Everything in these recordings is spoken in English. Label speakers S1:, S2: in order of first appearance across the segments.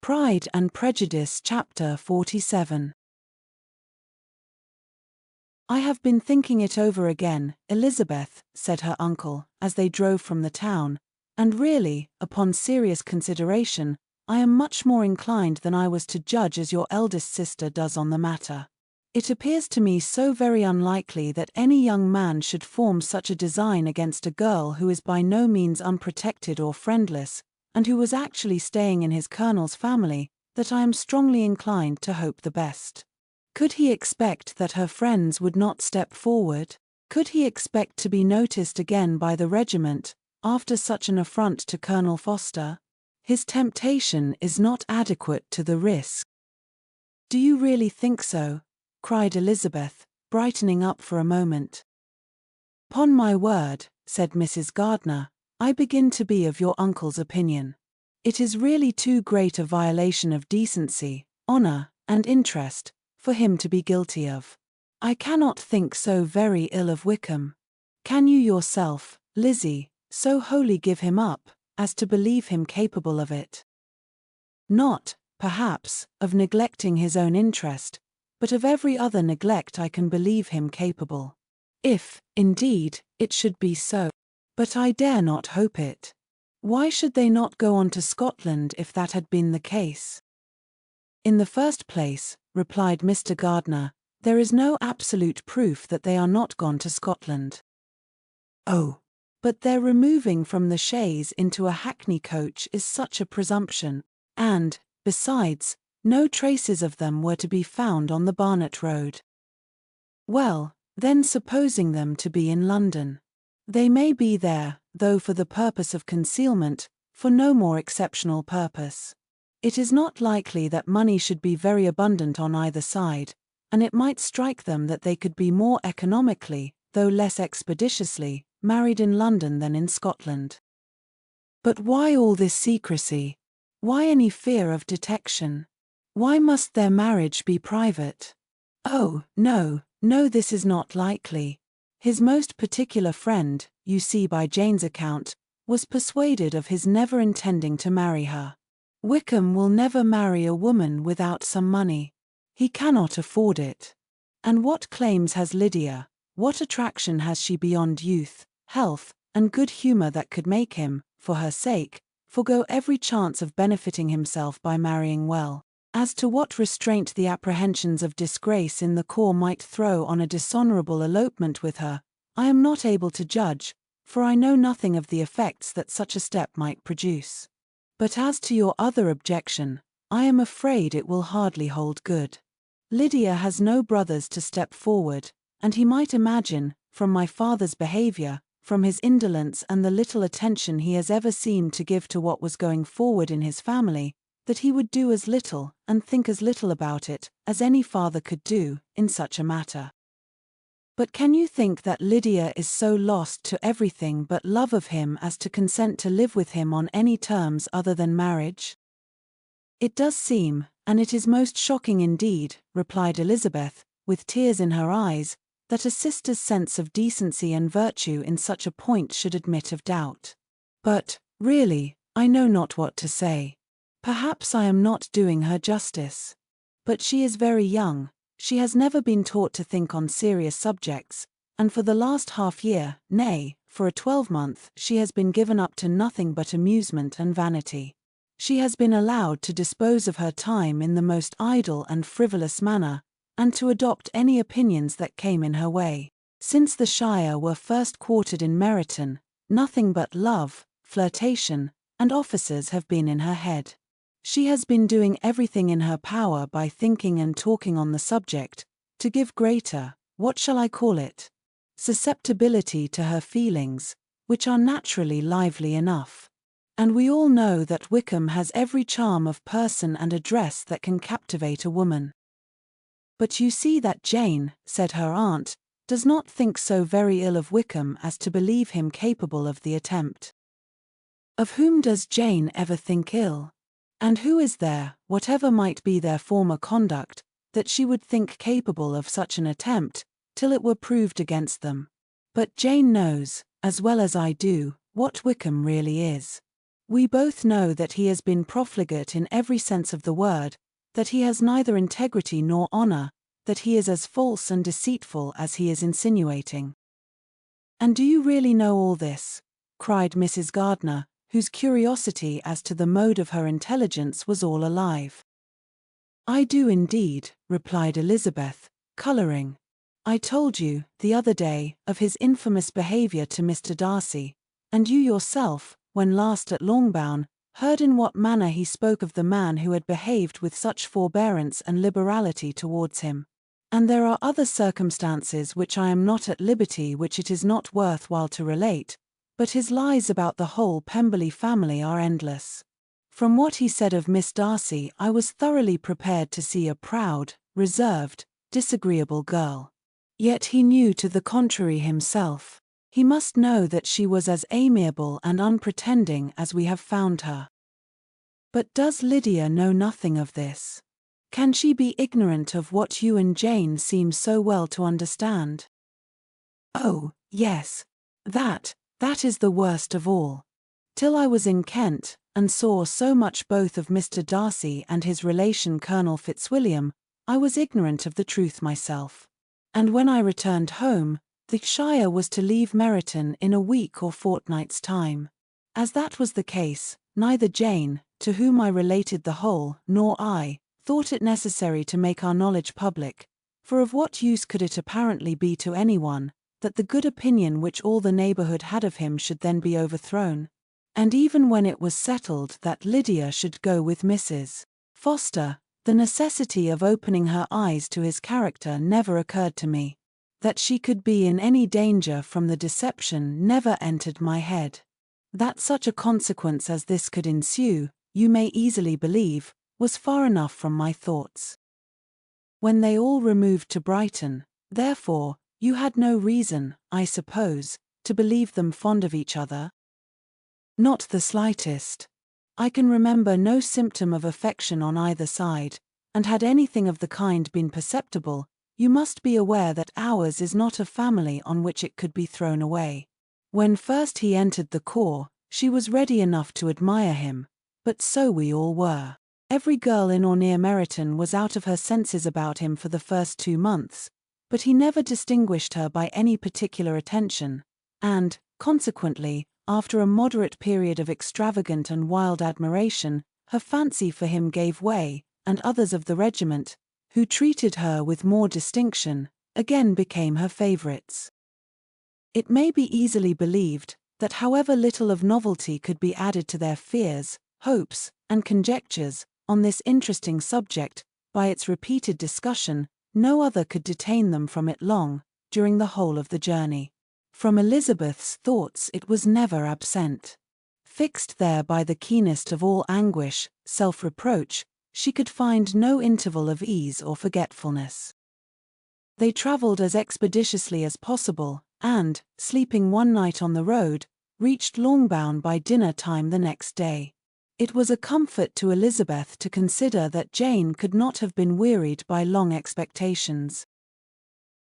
S1: Pride and Prejudice Chapter 47. "I have been thinking it over again, Elizabeth," said her uncle, as they drove from the town, "and really, upon serious consideration, I am much more inclined than I was to judge as your eldest sister does on the matter. It appears to me so very unlikely that any young man should form such a design against a girl who is by no means unprotected or friendless, and who was actually staying in his colonel's family, that I am strongly inclined to hope the best. Could he expect that her friends would not step forward? Could he expect to be noticed again by the regiment, after such an affront to Colonel Foster? His temptation is not adequate to the risk." "Do you really think so?" cried Elizabeth, brightening up for a moment. "'Pon my word," said Mrs. Gardiner, "I begin to be of your uncle's opinion. It is really too great a violation of decency, honor, and interest, for him to be guilty of. I cannot think so very ill of Wickham. Can you yourself, Lizzie, so wholly give him up, as to believe him capable of it? Not, perhaps, of neglecting his own interest, but of every other neglect I can believe him capable. If, indeed, it should be so. But I dare not hope it. Why should they not go on to Scotland if that had been the case?" "In the first place," replied Mr. Gardiner, "there is no absolute proof that they are not gone to Scotland." "Oh, but their removing from the chaise into a hackney coach is such a presumption, and, besides, no traces of them were to be found on the Barnet road." "Well, then supposing them to be in London. They may be there, though for the purpose of concealment, for no more exceptional purpose. It is not likely that money should be very abundant on either side, and it might strike them that they could be more economically, though less expeditiously, married in London than in Scotland. But why all this secrecy? Why any fear of detection? Why must their marriage be private? Oh, no, no, this is not likely. His most particular friend, you see by Jane's account, was persuaded of his never intending to marry her. Wickham will never marry a woman without some money. He cannot afford it. And what claims has Lydia, what attraction has she beyond youth, health, and good humor that could make him, for her sake, forego every chance of benefiting himself by marrying well? As to what restraint the apprehensions of disgrace in the corps might throw on a dishonorable elopement with her, I am not able to judge, for I know nothing of the effects that such a step might produce. But as to your other objection, I am afraid it will hardly hold good. Lydia has no brothers to step forward, and he might imagine, from my father's behavior, from his indolence and the little attention he has ever seemed to give to what was going forward in his family, that he would do as little, and think as little about it, as any father could do, in such a matter. But can you think that Lydia is so lost to everything but love of him as to consent to live with him on any terms other than marriage?" "It does seem, and it is most shocking indeed," replied Elizabeth, with tears in her eyes, "that a sister's sense of decency and virtue in such a point should admit of doubt. But, really, I know not what to say. Perhaps I am not doing her justice. But she is very young, she has never been taught to think on serious subjects, and for the last half-year, nay, for a 12-month, she has been given up to nothing but amusement and vanity. She has been allowed to dispose of her time in the most idle and frivolous manner, and to adopt any opinions that came in her way. Since the Shire were first quartered in Meryton, nothing but love, flirtation, and officers have been in her head. She has been doing everything in her power by thinking and talking on the subject, to give greater, what shall I call it, susceptibility to her feelings, which are naturally lively enough. And we all know that Wickham has every charm of person and address that can captivate a woman." "But you see that Jane," said her aunt, "does not think so very ill of Wickham as to believe him capable of the attempt." "Of whom does Jane ever think ill? And who is there, whatever might be their former conduct, that she would think capable of such an attempt, till it were proved against them? But Jane knows, as well as I do, what Wickham really is. We both know that he has been profligate in every sense of the word, that he has neither integrity nor honor, that he is as false and deceitful as he is insinuating." "And do you really know all this?" cried Mrs. Gardiner, whose curiosity as to the mode of her intelligence was all alive. "I do indeed," replied Elizabeth, coloring. "I told you, the other day, of his infamous behavior to Mr. Darcy, and you yourself, when last at Longbourn, heard in what manner he spoke of the man who had behaved with such forbearance and liberality towards him. And there are other circumstances which I am not at liberty, which it is not worth while to relate, but his lies about the whole Pemberley family are endless. From what he said of Miss Darcy, I was thoroughly prepared to see a proud, reserved, disagreeable girl. Yet he knew to the contrary himself. He must know that she was as amiable and unpretending as we have found her. But does Lydia know nothing of this? Can she be ignorant of what you and Jane seem so well to understand?" "Oh, yes. That is the worst of all. Till I was in Kent, and saw so much both of Mr. Darcy and his relation Colonel Fitzwilliam, I was ignorant of the truth myself. And when I returned home, the Shire was to leave Meryton in a week or fortnight's time. As that was the case, neither Jane, to whom I related the whole, nor I, thought it necessary to make our knowledge public, for of what use could it apparently be to anyone, that the good opinion which all the neighbourhood had of him should then be overthrown? And even when it was settled that Lydia should go with Mrs. Foster, the necessity of opening her eyes to his character never occurred to me. That she could be in any danger from the deception never entered my head. That such a consequence as this could ensue, you may easily believe, was far enough from my thoughts. When they all removed to Brighton, therefore, you had no reason, I suppose, to believe them fond of each other?" "Not the slightest. I can remember no symptom of affection on either side, and had anything of the kind been perceptible, you must be aware that ours is not a family on which it could be thrown away. When first he entered the corps, she was ready enough to admire him, but so we all were. Every girl in or near Meryton was out of her senses about him for the first 2 months, but he never distinguished her by any particular attention, and, consequently, after a moderate period of extravagant and wild admiration, her fancy for him gave way, and others of the regiment, who treated her with more distinction, again became her favourites. It may be easily believed that however little of novelty could be added to their fears, hopes, and conjectures on this interesting subject, by its repeated discussion, no other could detain them from it long, during the whole of the journey. From Elizabeth's thoughts it was never absent. Fixed there by the keenest of all anguish, self-reproach, she could find no interval of ease or forgetfulness. They travelled as expeditiously as possible, and, sleeping one night on the road, reached Longbourn by dinner time the next day. It was a comfort to Elizabeth to consider that Jane could not have been wearied by long expectations.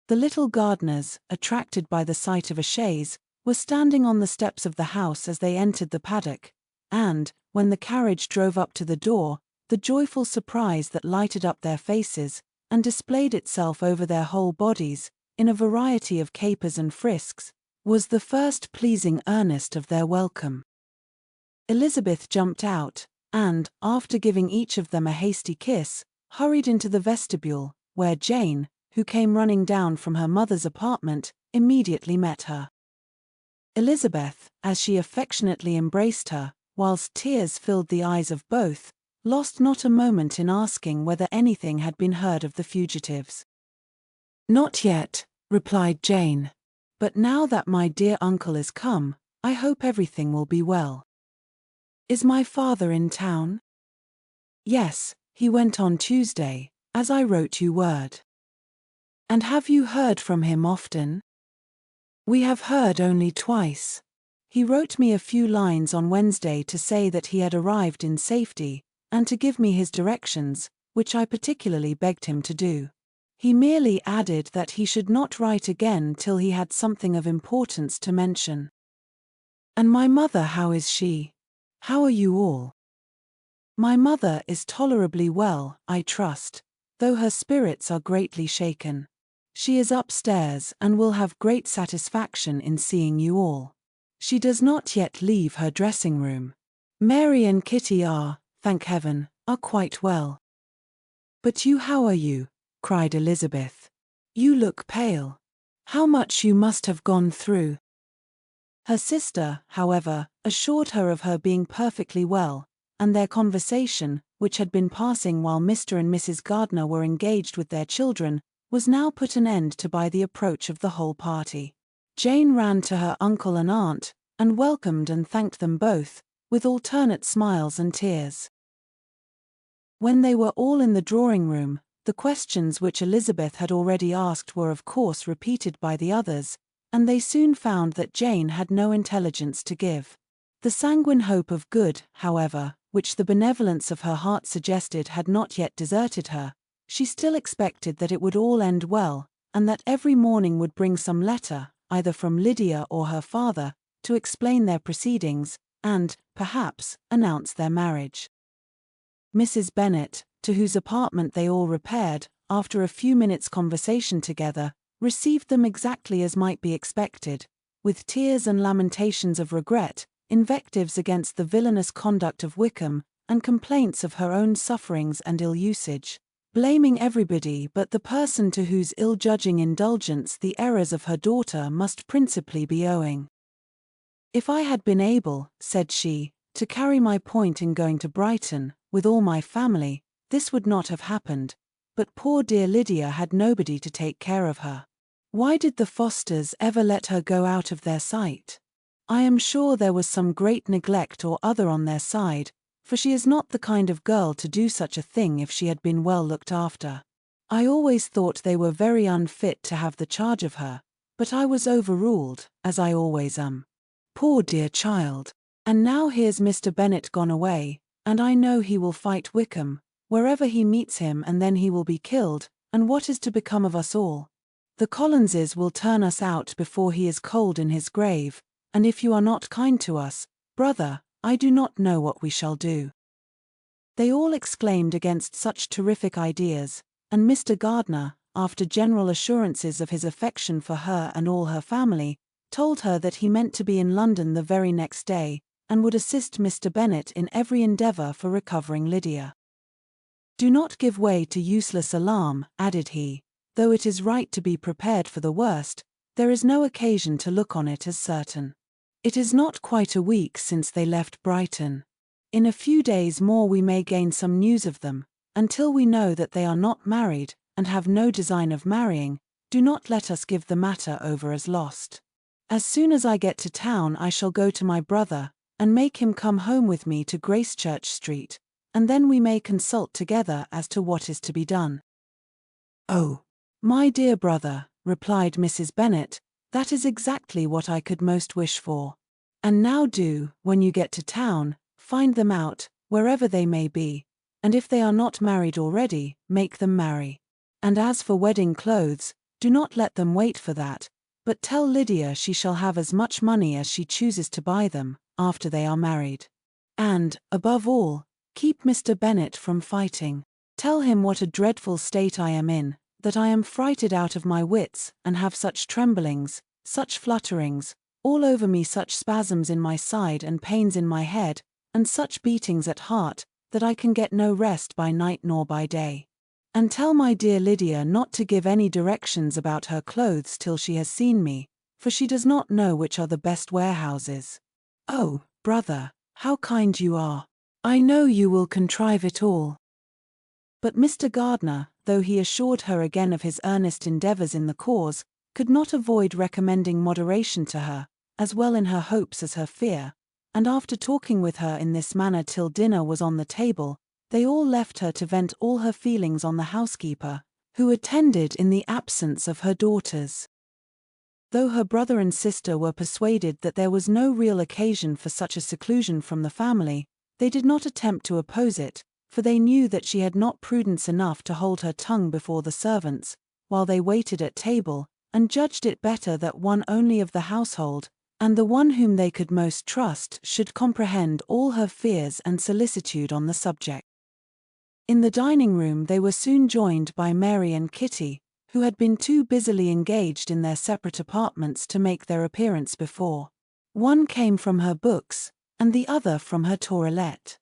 S1: The little Gardiners, attracted by the sight of a chaise, were standing on the steps of the house as they entered the paddock, and, when the carriage drove up to the door, the joyful surprise that lighted up their faces, and displayed itself over their whole bodies, in a variety of capers and frisks, was the first pleasing earnest of their welcome. Elizabeth jumped out, and, after giving each of them a hasty kiss, hurried into the vestibule, where Jane, who came running down from her mother's apartment, immediately met her. Elizabeth, as she affectionately embraced her, whilst tears filled the eyes of both, lost not a moment in asking whether anything had been heard of the fugitives. "Not yet," replied Jane. "But now that my dear uncle is come, I hope everything will be well." "Is my father in town?" "Yes, he went on Tuesday, as I wrote you word." "And have you heard from him often?" "We have heard only twice. He wrote me a few lines on Wednesday to say that he had arrived in safety, and to give me his directions, which I particularly begged him to do. He merely added that he should not write again till he had something of importance to mention." "And my mother, how is she? How are you all? My mother is tolerably well, I trust, though her spirits are greatly shaken. She is upstairs and will have great satisfaction in seeing you all. She does not yet leave her dressing room. Mary and Kitty are, thank heaven, quite well. But you, how are you? Cried Elizabeth. You look pale. How much you must have gone through. Her sister, however, assured her of her being perfectly well, and their conversation, which had been passing while Mr. and Mrs. Gardiner were engaged with their children, was now put an end to by the approach of the whole party. Jane ran to her uncle and aunt, and welcomed and thanked them both, with alternate smiles and tears. When they were all in the drawing-room, the questions which Elizabeth had already asked were of course repeated by the others, and they soon found that Jane had no intelligence to give. The sanguine hope of good, however, which the benevolence of her heart suggested had not yet deserted her. She still expected that it would all end well, and that every morning would bring some letter, either from Lydia or her father, to explain their proceedings, and, perhaps, announce their marriage. Mrs. Bennet, to whose apartment they all repaired, after a few minutes' conversation together, received them exactly as might be expected, with tears and lamentations of regret, invectives against the villainous conduct of Wickham, and complaints of her own sufferings and ill-usage, blaming everybody but the person to whose ill-judging indulgence the errors of her daughter must principally be owing. If I had been able, said she, to carry my point in going to Brighton, with all my family, this would not have happened, but poor dear Lydia had nobody to take care of her. Why did the Fosters ever let her go out of their sight? I am sure there was some great neglect or other on their side, for she is not the kind of girl to do such a thing if she had been well looked after. I always thought they were very unfit to have the charge of her, but I was overruled, as I always am. Poor dear child. And now here's Mr. Bennet gone away, and I know he will fight Wickham, wherever he meets him, and then he will be killed, and what is to become of us all? The Collinses will turn us out before he is cold in his grave, and if you are not kind to us, brother, I do not know what we shall do. They all exclaimed against such terrific ideas, and Mr. Gardiner, after general assurances of his affection for her and all her family, told her that he meant to be in London the very next day, and would assist Mr. Bennet in every endeavour for recovering Lydia. Do not give way to useless alarm, added he, though it is right to be prepared for the worst, there is no occasion to look on it as certain. It is not quite a week since they left Brighton. In a few days more we may gain some news of them. Until we know that they are not married, and have no design of marrying, do not let us give the matter over as lost. As soon as I get to town I shall go to my brother, and make him come home with me to Gracechurch Street, and then we may consult together as to what is to be done. Oh, my dear brother, replied Mrs. Bennet, that is exactly what I could most wish for. And now do, when you get to town, find them out, wherever they may be, and if they are not married already, make them marry. And as for wedding clothes, do not let them wait for that, but tell Lydia she shall have as much money as she chooses to buy them, after they are married. And, above all, keep Mr. Bennet from fighting. Tell him what a dreadful state I am in, that I am frighted out of my wits, and have such tremblings, such flutterings, all over me, such spasms in my side and pains in my head, and such beatings at heart, that I can get no rest by night nor by day. And tell my dear Lydia not to give any directions about her clothes till she has seen me, for she does not know which are the best warehouses. Oh, brother, how kind you are! I know you will contrive it all. But Mr. Gardiner, though he assured her again of his earnest endeavours in the cause, could not avoid recommending moderation to her, as well in her hopes as her fear, and after talking with her in this manner till dinner was on the table, they all left her to vent all her feelings on the housekeeper, who attended in the absence of her daughters. Though her brother and sister were persuaded that there was no real occasion for such a seclusion from the family, they did not attempt to oppose it, for they knew that she had not prudence enough to hold her tongue before the servants, while they waited at table, and judged it better that one only of the household, and the one whom they could most trust should comprehend all her fears and solicitude on the subject. In the dining room they were soon joined by Mary and Kitty, who had been too busily engaged in their separate apartments to make their appearance before. One came from her books, and the other from her toilette.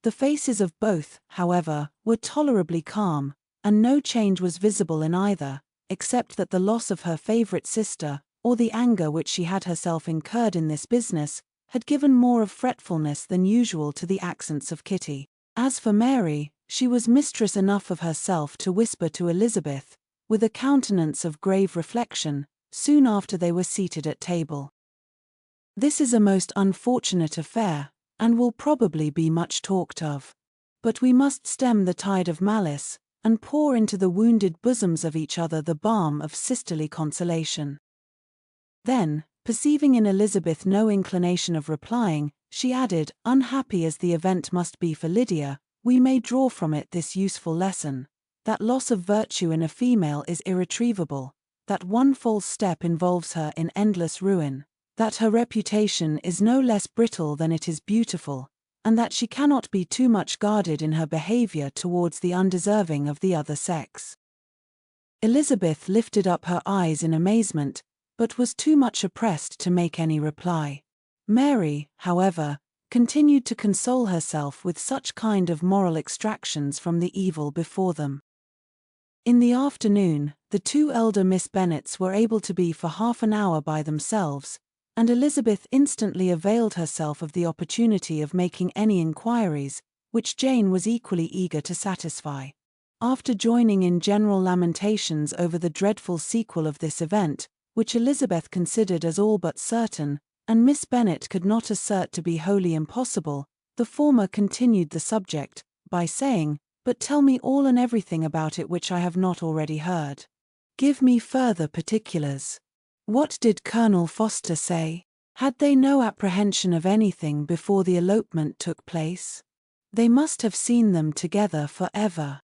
S1: The faces of both, however, were tolerably calm, and no change was visible in either, except that the loss of her favourite sister, or the anger which she had herself incurred in this business, had given more of fretfulness than usual to the accents of Kitty. As for Mary, she was mistress enough of herself to whisper to Elizabeth, with a countenance of grave reflection, soon after they were seated at table. "This is a most unfortunate affair, and will probably be much talked of. But we must stem the tide of malice, and pour into the wounded bosoms of each other the balm of sisterly consolation." Then, perceiving in Elizabeth no inclination of replying, she added, "Unhappy as the event must be for Lydia, we may draw from it this useful lesson, that loss of virtue in a female is irretrievable, that one false step involves her in endless ruin, that her reputation is no less brittle than it is beautiful, and that she cannot be too much guarded in her behavior towards the undeserving of the other sex." Elizabeth lifted up her eyes in amazement, but was too much oppressed to make any reply. Mary, however, continued to console herself with such kind of moral extractions from the evil before them. In the afternoon, the two elder Miss Bennets were able to be for half an hour by themselves, and Elizabeth instantly availed herself of the opportunity of making any inquiries, which Jane was equally eager to satisfy. After joining in general lamentations over the dreadful sequel of this event, which Elizabeth considered as all but certain, and Miss Bennet could not assert to be wholly impossible, the former continued the subject, by saying, "But tell me all and everything about it which I have not already heard. Give me further particulars. What did Colonel Foster say? Had they no apprehension of anything before the elopement took place? They must have seen them together for ever."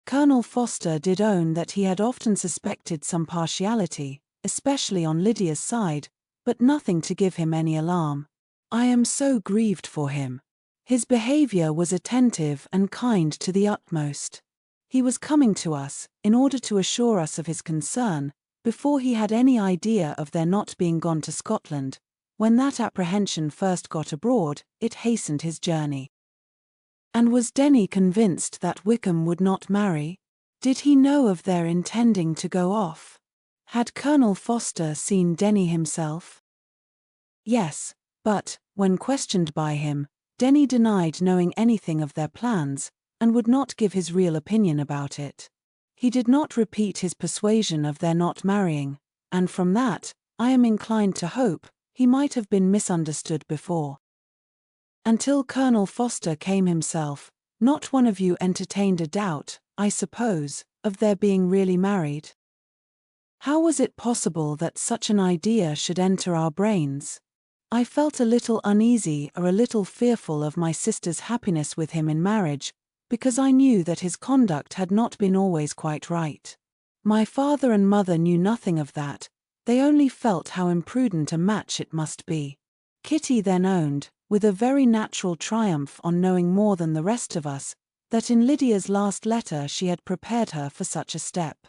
S1: Colonel Foster did own that he had often suspected some partiality, especially on Lydia's side, but nothing to give him any alarm. "I am so grieved for him. His behavior was attentive and kind to the utmost. He was coming to us, in order to assure us of his concern, before he had any idea of their not being gone to Scotland. When that apprehension first got abroad, it hastened his journey." And was Denny convinced that Wickham would not marry? Did he know of their intending to go off? Had Colonel Foster seen Denny himself? Yes, but, when questioned by him, Denny denied knowing anything of their plans, and would not give his real opinion about it. He did not repeat his persuasion of their not marrying, and from that, I am inclined to hope, he might have been misunderstood before. Until Colonel Foster came himself, not one of you entertained a doubt, I suppose, of their being really married? How was it possible that such an idea should enter our brains? I felt a little uneasy or a little fearful of my sister's happiness with him in marriage, because I knew that his conduct had not been always quite right. My father and mother knew nothing of that, they only felt how imprudent a match it must be. Kitty then owned, with a very natural triumph on knowing more than the rest of us, that in Lydia's last letter she had prepared her for such a step.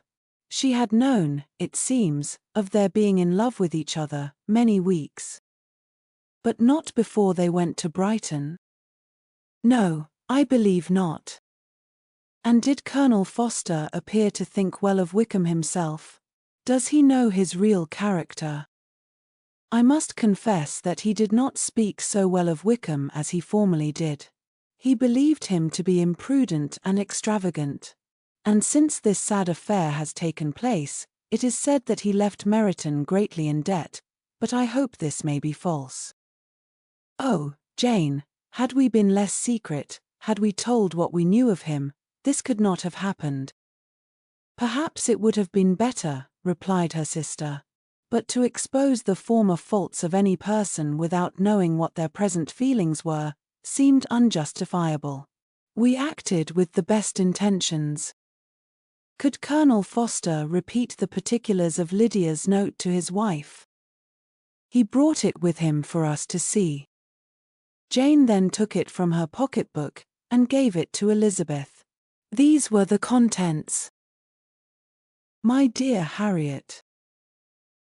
S1: She had known, it seems, of their being in love with each other, many weeks. But not before they went to Brighton? No, I believe not. And did Colonel Foster appear to think well of Wickham himself? Does he know his real character? I must confess that he did not speak so well of Wickham as he formerly did. He believed him to be imprudent and extravagant. And since this sad affair has taken place, it is said that he left Meryton greatly in debt, but I hope this may be false. Oh, Jane, had we been less secret, had we told what we knew of him, this could not have happened. Perhaps it would have been better, replied her sister. But to expose the former faults of any person without knowing what their present feelings were, seemed unjustifiable. We acted with the best intentions. Could Colonel Foster repeat the particulars of Lydia's note to his wife? He brought it with him for us to see." Jane then took it from her pocketbook and gave it to Elizabeth. These were the contents. "My dear Harriet,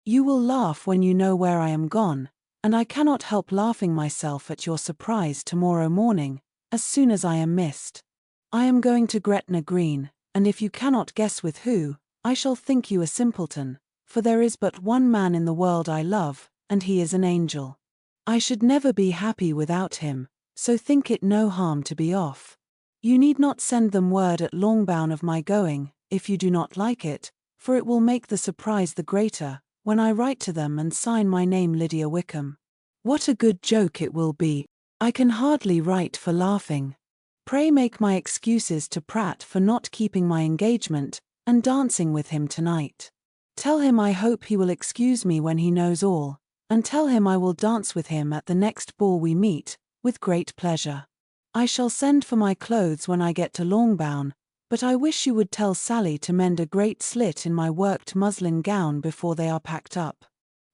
S1: you will laugh when you know where I am gone, and I cannot help laughing myself at your surprise tomorrow morning, as soon as I am missed. I am going to Gretna Green, and if you cannot guess with who, I shall think you a simpleton, for there is but one man in the world I love, and he is an angel. I should never be happy without him, so think it no harm to be off. You need not send them word at Longbourn of my going, if you do not like it, for it will make the surprise the greater, when I write to them and sign my name Lydia Wickham. What a good joke it will be! I can hardly write for laughing. Pray make my excuses to Pratt for not keeping my engagement, and dancing with him tonight. Tell him I hope he will excuse me when he knows all, and tell him I will dance with him at the next ball we meet, with great pleasure. I shall send for my clothes when I get to Longbourn, but I wish you would tell Sally to mend a great slit in my worked muslin gown before they are packed up.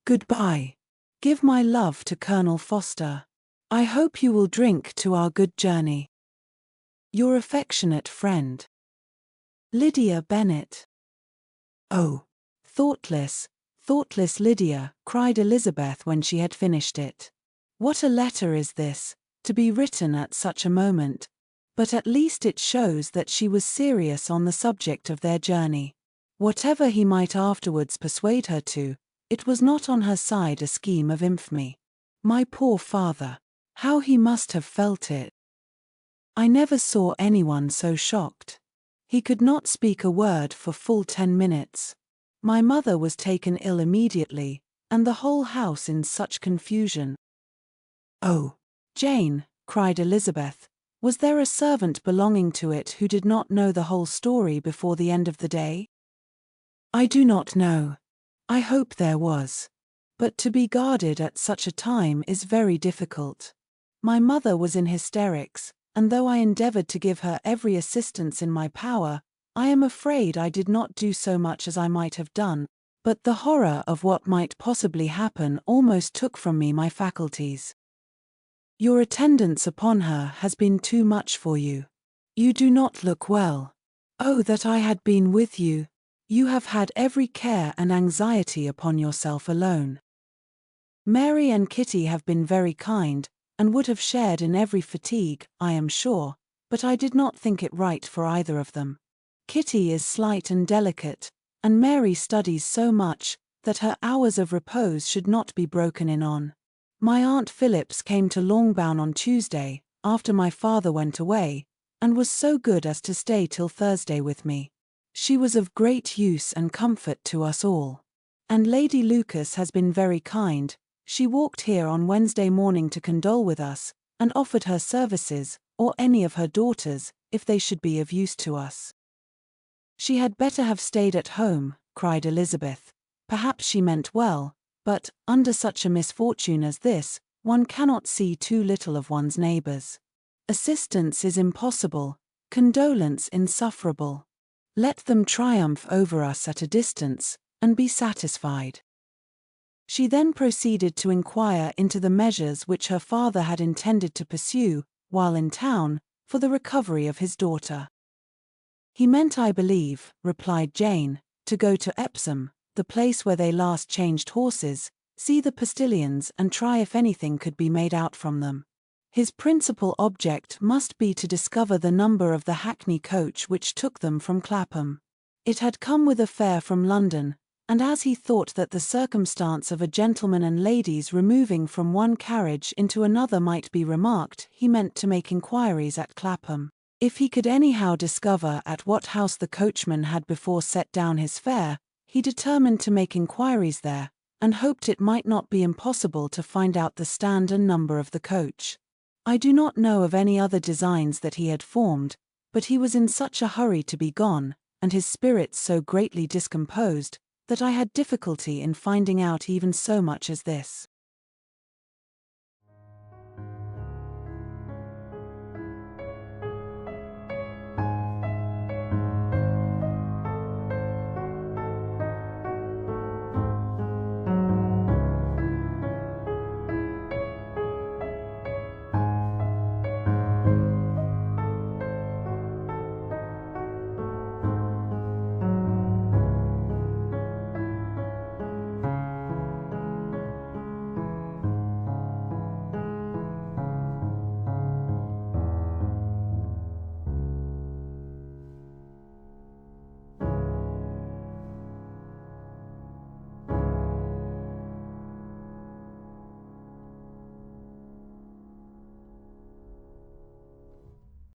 S1: Goodbye. Give my love to Colonel Foster. I hope you will drink to our good journey. Your affectionate friend, Lydia Bennet." "Oh, thoughtless, thoughtless Lydia," cried Elizabeth when she had finished it. "What a letter is this, to be written at such a moment, but at least it shows that she was serious on the subject of their journey. Whatever he might afterwards persuade her to, it was not on her side a scheme of infamy. My poor father, how he must have felt it! I never saw anyone so shocked. He could not speak a word for full 10 minutes. My mother was taken ill immediately, and the whole house in such confusion." "Oh, Jane," cried Elizabeth, "was there a servant belonging to it who did not know the whole story before the end of the day?" "I do not know. I hope there was. But to be guarded at such a time is very difficult. My mother was in hysterics, and though I endeavored to give her every assistance in my power, I am afraid I did not do so much as I might have done, but the horror of what might possibly happen almost took from me my faculties. Your attendance upon her has been too much for you. You do not look well. Oh, that I had been with you! You have had every care and anxiety upon yourself alone. Mary and Kitty have been very kind, and would have shared in every fatigue, I am sure, but I did not think it right for either of them. Kitty is slight and delicate, and Mary studies so much, that her hours of repose should not be broken in on. My Aunt Phillips came to Longbourn on Tuesday, after my father went away, and was so good as to stay till Thursday with me. She was of great use and comfort to us all. And Lady Lucas has been very kind. She walked here on Wednesday morning to condole with us, and offered her services, or any of her daughters, if they should be of use to us." "She had better have stayed at home," cried Elizabeth. "Perhaps she meant well, but, under such a misfortune as this, one cannot see too little of one's neighbors. Assistance is impossible, condolence insufferable. Let them triumph over us at a distance, and be satisfied." She then proceeded to inquire into the measures which her father had intended to pursue, while in town, for the recovery of his daughter. "He meant, I believe," replied Jane, "to go to Epsom, the place where they last changed horses, see the postilions and try if anything could be made out from them. His principal object must be to discover the number of the hackney coach which took them from Clapham. It had come with a fare from London, and as he thought that the circumstance of a gentleman and ladies removing from one carriage into another might be remarked, he meant to make inquiries at Clapham. If he could anyhow discover at what house the coachman had before set down his fare, he determined to make inquiries there, and hoped it might not be impossible to find out the stand and number of the coach. I do not know of any other designs that he had formed, but he was in such a hurry to be gone, and his spirits so greatly discomposed, that I had difficulty in finding out even so much as this.